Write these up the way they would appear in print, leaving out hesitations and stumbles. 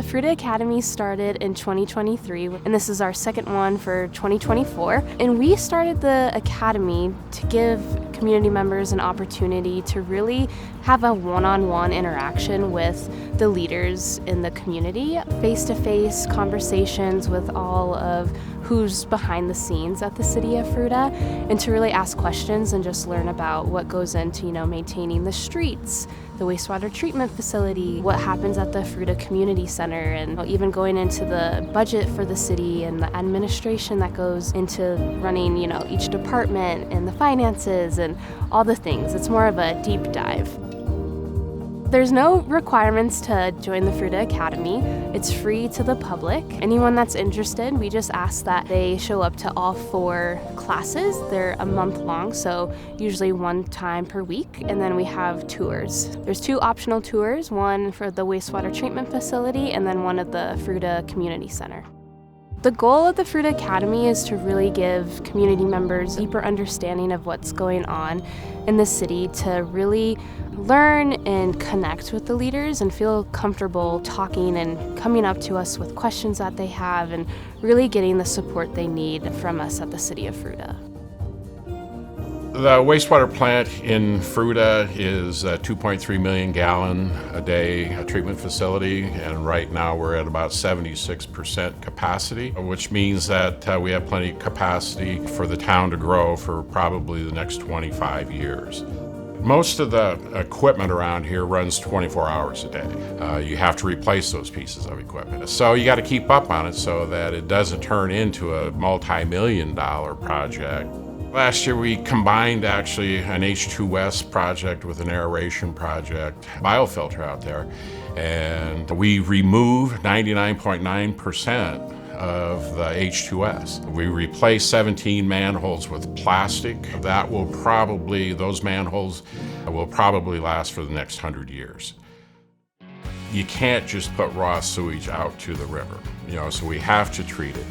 Fruita Academy started in 2023, and this is our second one for 2024. And we started the Academy to give community members an opportunity to really have a one-on-one interaction with the leaders in the community, face-to-face conversations with all of who's behind the scenes at the city of Fruita, and to really ask questions and just learn about what goes into, maintaining the streets, the wastewater treatment facility, what happens at the Fruita Community Center, and even going into the budget for the city and the administration that goes into running, each department and the finances and all the things. It's more of a deep dive. There's no requirements to join the Fruita Academy. It's free to the public. Anyone that's interested, we just ask that they show up to all 4 classes. They're a month long, so usually one time per week, and then we have tours. There's 2 optional tours, one for the wastewater treatment facility and then one at the Fruita Community Center. The goal of the Fruita Academy is to really give community members a deeper understanding of what's going on in the city, to really learn and connect with the leaders and feel comfortable talking and coming up to us with questions that they have and really getting the support they need from us at the city of Fruita. The wastewater plant in Fruita is a 2.3 million gallon a day treatment facility, and right now we're at about 76% capacity, which means that we have plenty of capacity for the town to grow for probably the next 25 years. Most of the equipment around here runs 24 hours a day. You have to replace those pieces of equipment. So you got to keep up on it so that it doesn't turn into a multi-million-dollar project. Last year we combined actually an H2S project with an aeration project, biofilter out there, and we removed 99.9% of the H2S. We replaced 17 manholes with plastic. Those manholes will probably last for the next 100 years. You can't just put raw sewage out to the river, so we have to treat it.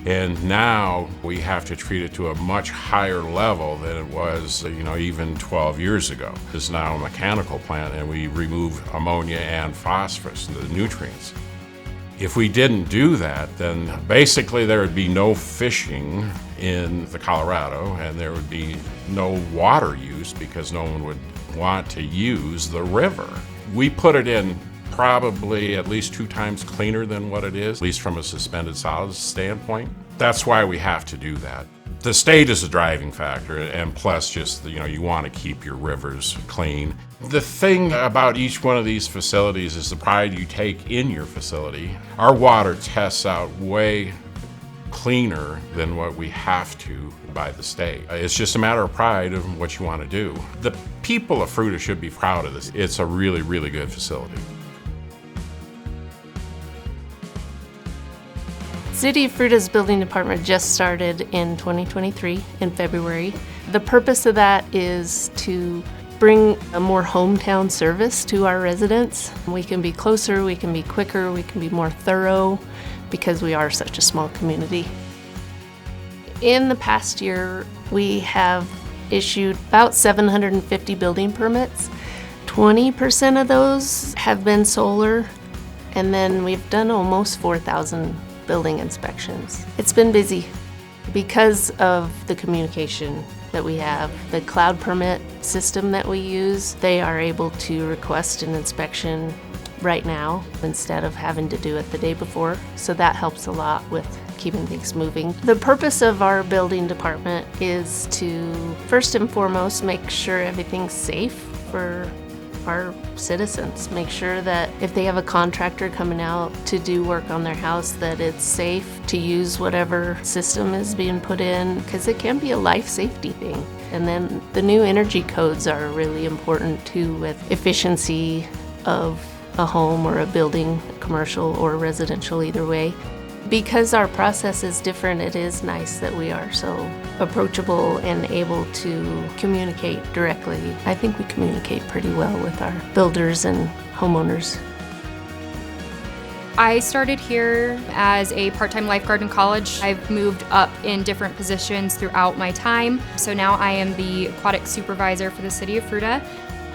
And now we have to treat it to a much higher level than it was, even 12 years ago. It's now a mechanical plant, and we remove ammonia and phosphorus, the nutrients. If we didn't do that, then basically there would be no fishing in the Colorado, and there would be no water use because no one would want to use the river. We put it in probably at least 2 times cleaner than what it is, at least from a suspended solids standpoint. That's why we have to do that. The state is a driving factor, and plus just, you want to keep your rivers clean. The thing about each one of these facilities is the pride you take in your facility. Our water tests out way cleaner than what we have to by the state. It's just a matter of pride of what you want to do. The people of Fruita should be proud of this. It's a really, really good facility. City of Fruita's building department just started in 2023 in February. The purpose of that is to bring a more hometown service to our residents. We can be closer, we can be quicker, we can be more thorough because we are such a small community. In the past year, we have issued about 750 building permits. 20% of those have been solar, and then we've done almost 4,000 building inspections. It's been busy because of the communication that we have. The cloud permit system that we use, they are able to request an inspection right now instead of having to do it the day before. So that helps a lot with keeping things moving. The purpose of our building department is to first and foremost make sure everything's safe for our citizens. Make sure that if they have a contractor coming out to do work on their house, that it's safe to use whatever system is being put in, because it can be a life safety thing. And then the new energy codes are really important too, with efficiency of a home or a building, commercial or residential, either way. Because our process is different, it is nice that we are so approachable and able to communicate directly. I think we communicate pretty well with our builders and homeowners. I started here as a part-time lifeguard in college. I've moved up in different positions throughout my time. So now I am the aquatic supervisor for the city of Fruita.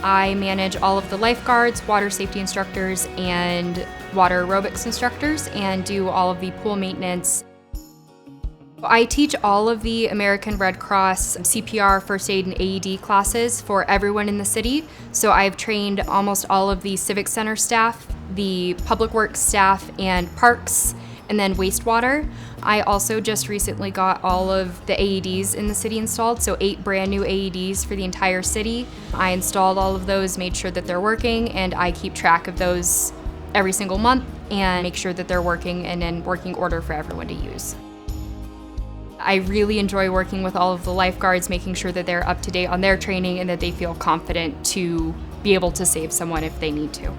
I manage all of the lifeguards, water safety instructors, and water aerobics instructors, and do all of the pool maintenance. I teach all of the American Red Cross CPR, first aid, and AED classes for everyone in the city. So I've trained almost all of the Civic Center staff, the Public Works staff, and parks, and then wastewater. I also just recently got all of the AEDs in the city installed, so 8 brand new AEDs for the entire city. I installed all of those, made sure that they're working, and I keep track of those every single month and make sure that they're working and in working order for everyone to use. I really enjoy working with all of the lifeguards, making sure that they're up to date on their training and that they feel confident to be able to save someone if they need to.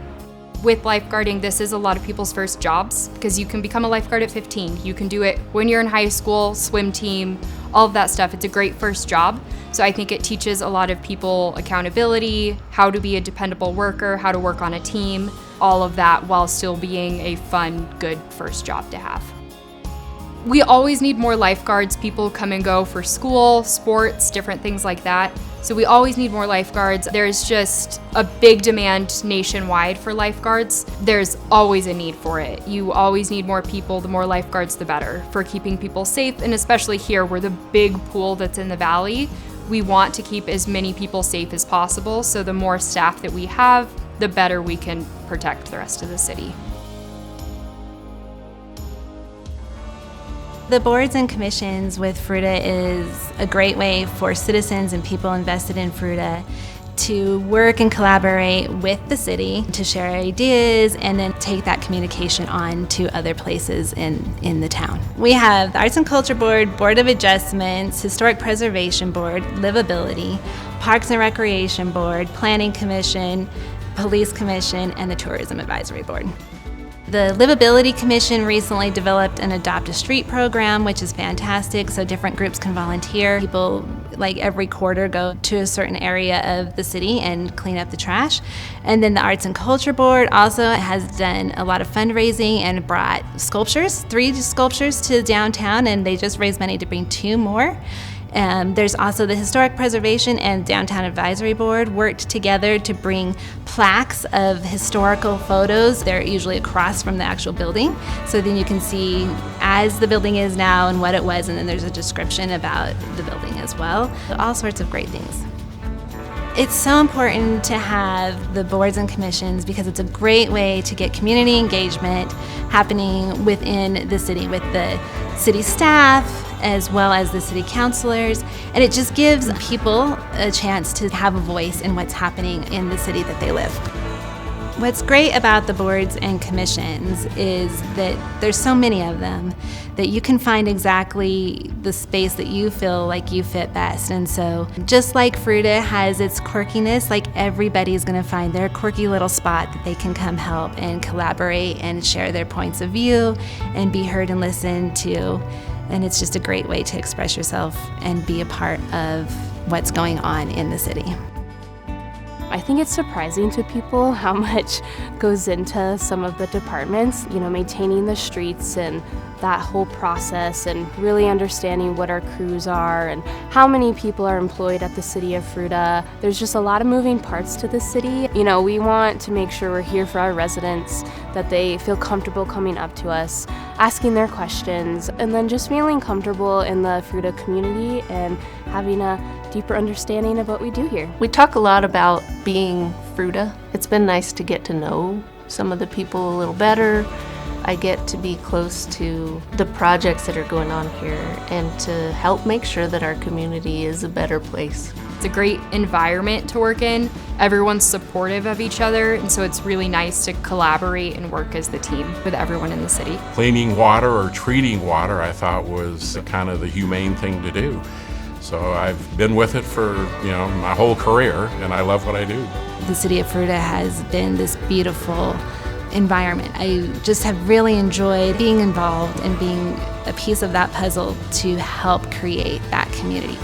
With lifeguarding, this is a lot of people's first jobs because you can become a lifeguard at 15. You can do it when you're in high school, swim team, all of that stuff. It's a great first job. So I think it teaches a lot of people accountability, how to be a dependable worker, how to work on a team, all of that while still being a fun, good first job to have. We always need more lifeguards. People come and go for school, sports, different things like that. So we always need more lifeguards. There's just a big demand nationwide for lifeguards. There's always a need for it. You always need more people. The more lifeguards, the better for keeping people safe. And especially here, we're the big pool that's in the valley. We want to keep as many people safe as possible. So the more staff that we have, the better we can protect the rest of the city. The boards and commissions with Fruita is a great way for citizens and people invested in Fruita to work and collaborate with the city to share ideas and then take that communication on to other places in the town. We have the Arts and Culture Board, Board of Adjustments, Historic Preservation Board, Livability, Parks and Recreation Board, Planning Commission, Police Commission, and the Tourism Advisory Board. The Livability Commission recently developed an Adopt a Street program, which is fantastic, so different groups can volunteer. People, like every quarter, go to a certain area of the city and clean up the trash. And then the Arts and Culture Board also has done a lot of fundraising and brought sculptures, 3 sculptures to downtown, and they just raised money to bring 2 more. There's also the Historic Preservation and Downtown Advisory Board worked together to bring plaques of historical photos. They're usually across from the actual building, so then you can see as the building is now and what it was, and then there's a description about the building as well. All sorts of great things. It's so important to have the boards and commissions because it's a great way to get community engagement happening within the city with the city staff as well as the city councilors, and it just gives people a chance to have a voice in what's happening in the city that they live. What's great about the boards and commissions is that there's so many of them that you can find exactly the space that you feel like you fit best. And so just like Fruita has its quirkiness, like everybody's gonna find their quirky little spot that they can come help and collaborate and share their points of view and be heard and listened to. And it's just a great way to express yourself and be a part of what's going on in the city. I think it's surprising to people how much goes into some of the departments, maintaining the streets and that whole process and really understanding what our crews are and how many people are employed at the city of Fruita. There's just a lot of moving parts to the city. We want to make sure we're here for our residents, that they feel comfortable coming up to us, asking their questions, and then just feeling comfortable in the Fruita community and having a deeper understanding of what we do here. We talk a lot about being Fruita. It's been nice to get to know some of the people a little better. I get to be close to the projects that are going on here and to help make sure that our community is a better place. It's a great environment to work in. Everyone's supportive of each other, and so it's really nice to collaborate and work as the team with everyone in the city. Cleaning water or treating water, I thought, was kind of the humane thing to do. So I've been with it for, my whole career, and I love what I do. The city of Fruita has been this beautiful environment. I just have really enjoyed being involved and being a piece of that puzzle to help create that community.